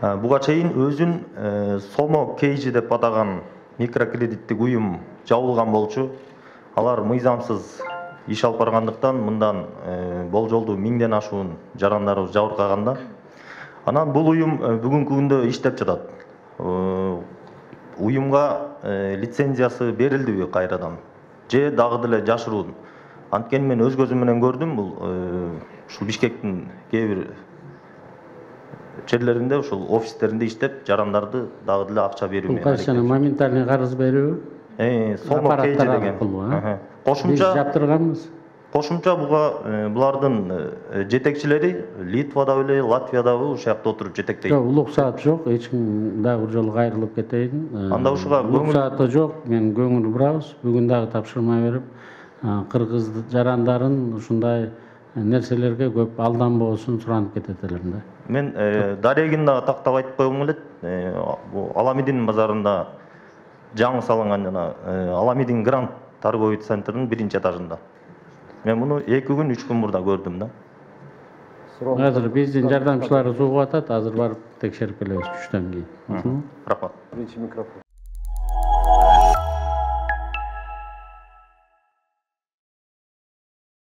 Буга чейин өзүн Сомо Кейжи деп атаган микрокредиттик уюм жабылган болчу. Алар мыйзамсыз иш алып баргандыктан мындан болжолдуу 1000ден ашуун жарандарыбыз жабыркаганда. Анан бул уюм бүгүнкү күндө иштеп жатат. Уюмга лицензиясы берилдиби кайрадан? Же дагы деле жашыруун? Анткени мен өз көзүм менен көрдүм, бул ушул Бишкектин кээ бир жерлеринде, ушул офистеринде иштеп, жарандарды дагы деле акча берүү менен. Бул кайсы моментальный карыз берүү? Сомо Кейжи деген. Биз жаптырганбыз. Кошумча булардын жетекчилери Литвада беле, Латвиядабы ушул жакта отуруп жетектейт. Жок, улук саат жок, эч ким дагы бир жолу кайрылып кетейин. Анда ушуга улук сааты жок, мен көңүл бурабыз. Бүгүн дагы тапшырма берип, кыргыз жарандарын ушундай нерселерге көп алданбоосун суранып кетет элем да. Мен дарегин дагы тактап айтып койгум келет. Аламидин базарында жаңы салынган жана Аламидин Гранд торговый центринин 1-этажында. Мен муну 2 күн, 3 күн мурда көрдүм да. Азыр биздин жардамчылары суугуп атат, азыр барып текшерип келебиз түштөн кийин. Рахмат. Birinci mikrofon.